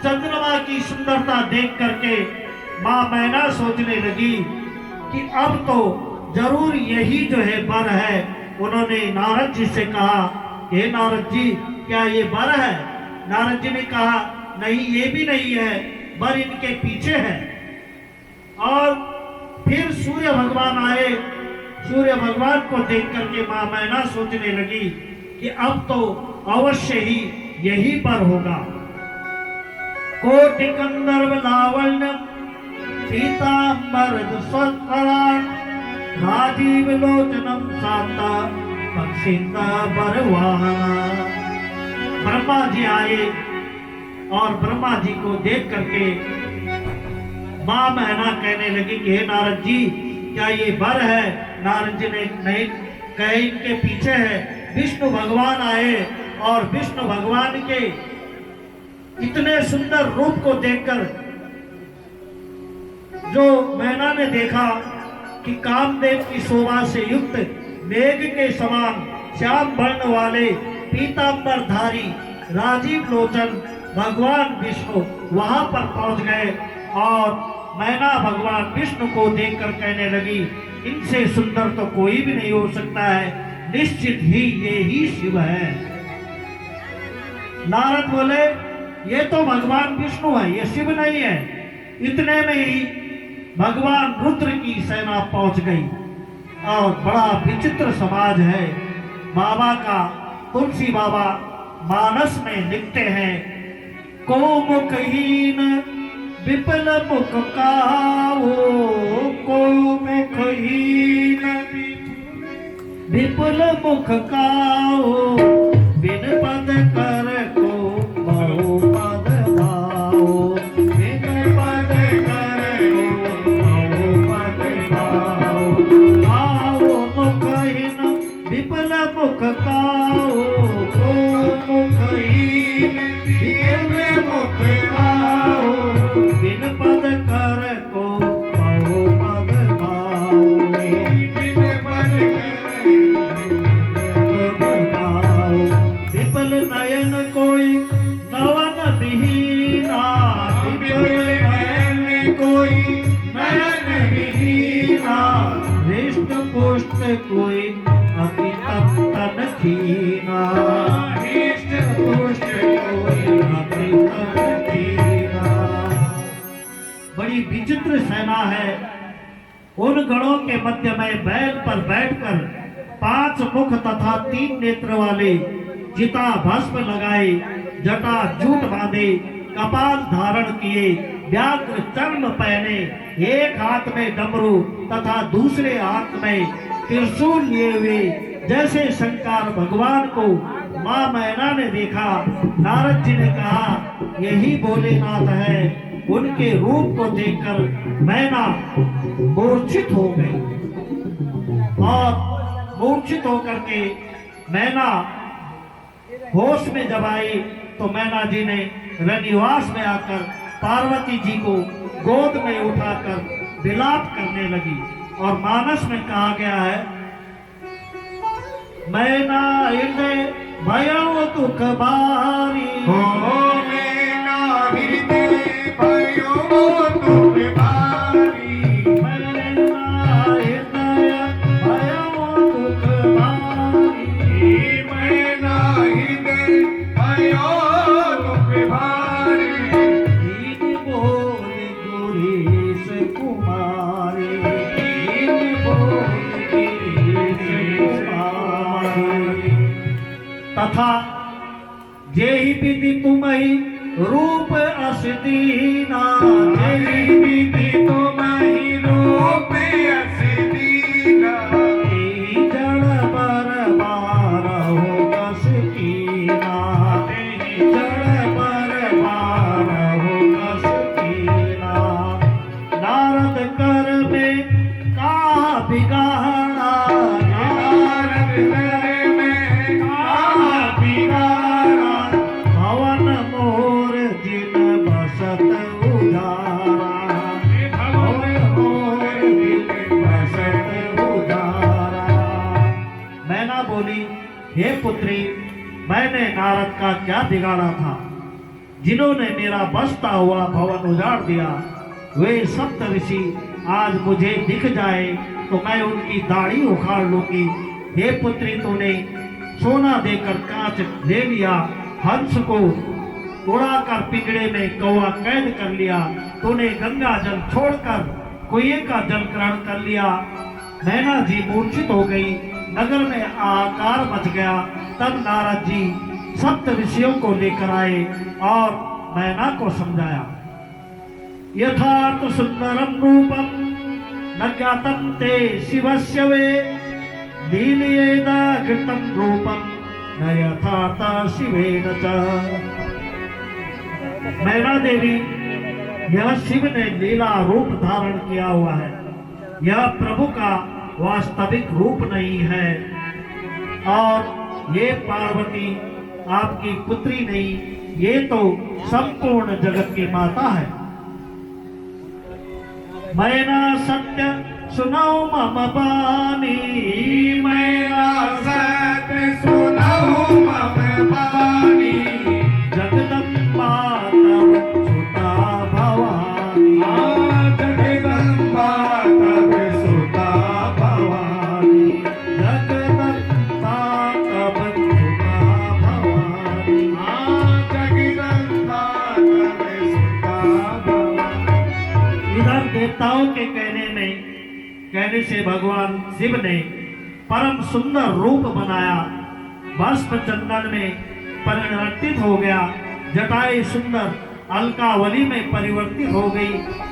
चंद्रमा की सुंदरता देख करके माँ मैना सोचने लगी कि अब तो जरूर यही जो है वर है। उन्होंने नारद जी से कहा, हे नारद जी, क्या ये वर है? नारद जी ने कहा, नहीं, ये भी नहीं है, वर इनके पीछे है। और फिर सूर्य भगवान आए। सूर्य भगवान को देख करके माँ मैना सोचने लगी कि अब तो अवश्य ही यही पर होगा। कोटि कंदर्व लावण्य पीतांबर स्वराट राजीव लोचनम शांता पक्षिंदा बरवाहना। ब्रह्मा जी आए और ब्रह्मा जी को देख करके माँ मैना कहने लगी कि हे नारद जी, क्या ये वर है? नारद जी ने नहीं कहे, इनके पीछे है। विष्णु भगवान आए और विष्णु भगवान के इतने सुंदर रूप को देखकर जो मैना ने देखा कि कामदेव की शोभा से युक्त मेघ के समान श्याम वर्ण वाले पीतांबरधारी राजीव लोचन भगवान विष्णु वहां पर पहुंच गए। और मैना भगवान विष्णु को देखकर कहने लगी, इनसे सुंदर तो कोई भी नहीं हो सकता है, निश्चित ही ये ही शिव है। नारद बोले, ये तो भगवान विष्णु है, ये शिव नहीं है। इतने में ही भगवान रुद्र की सेना पहुंच गई। और बड़ा विचित्र समाज है बाबा का। तुलसी बाबा मानस में लिखते हैं, को मुखहीन विपल मुख काओ, को मुखहीन विपुल मुख काओ, बिन पद कर को बहु पद भाओ, बिन पद कर को बहु पद भाओ। आओ मुखहीन विपुल मुख काओ, को मुखहीन विपुल मुख काओ, बिन पद कर को बहु पद भाओ, बिन पद विपल नयन कोई नवन विहीना, विपल नयन कोई नयन विहीना, हृष्ट पुष्ट कोई अति तन खीना, हृष्ट पुष्ट कोई अति तन खीना। बड़ी विचित्र सेना है। उन गणों के मध्य में बैल पर बैठकर 5 मुख तथा 3 नेत्र वाले, चिता भस्म लगाए, जटा जूट बांधे, कपाल धारण किए, व्याघ्र चर्म पहने, एक हाथ में डमरू तथा दूसरे हाथ में त्रिशूल लिए हुए जैसे शंकर भगवान को माँ मैना ने देखा। नारद जी ने कहा, यही भोलेनाथ है। उनके रूप को देखकर मैना मूर्छित हो गई। और मूर्छित होकर के मैना होश में जब आई तो मैना जी ने रनिवास में आकर पार्वती जी को गोद में उठाकर विलाप करने लगी। और मानस में कहा गया है, मैना हृदय भयो दुख भारी, मैना हृदय भयो दुख भारी, मैना हृदय भयो दुख भारी, मैना हृदय भयो दुख भारी। दीन बोल गुरीश कुमारी, दीन बोल गुरीश कुमारी। तथा जेहि विधि तुम्हि रूप अस दीना, जेहि विधि तुम्हि रूप अस दीना, तेहि जड़ बर बारहु कस कीना, तेहि जड़ बर बारहु कस कीना। नारद कर में कहा बिगाड़ा, नारद कर में कहा बिगाड़ा, भवन मोर जिन बसत उजारा, भवन मोर जिन बसत उजारा। मैना बोली, हे पुत्री, मैंने नारद का क्या बिगाड़ा था? जिन्होंने मेरा बसता हुआ भवन उजाड़ दिया, वे सप्त ऋषि आज मुझे दिख जाए तो मैं उनकी दाढ़ी उखाड़ लूंगी। हे पुत्री, तूने सोना देकर कांच ले लिया, हंस को उड़ाकर पिंजड़े में कौवा कैद कर लिया, तूने गंगा जल छोड़कर कुएं का जल ग्रहण कर लिया। मैना जी मूर्छित हो गई, नगर में आकार मच गया। तब नारद जी सप्त ऋषियों को लेकर आए और मैना को समझाया। यथार्थ सुंदरम रूपम न ज्ञातम ते शिवस्य वे, लीलयेदा घृतम रूपम न यथार्थ शिवेन च। मैना देवी, यह शिव ने लीला रूप धारण किया हुआ है, यह प्रभु का वास्तविक रूप नहीं है। और ये पार्वती आपकी पुत्री नहीं, ये तो संपूर्ण जगत की माता है। मैना सत्य सुनो मम बानी, मैना सत्य सुनो मम बानी, जगदम्बा तव सुता भवानी। जगदम्बा तव सुता भवानी, जगदम्बा तव सुता भवानी। जगदम्बा तव सुता भवानी। इधर देवताओं के कहने से भगवान शिव ने परम सुंदर रूप बनाया, भस्म चंदन में परिवर्तित हो गया, जटाएं सुंदर अलकावली में परिवर्तित हो गई।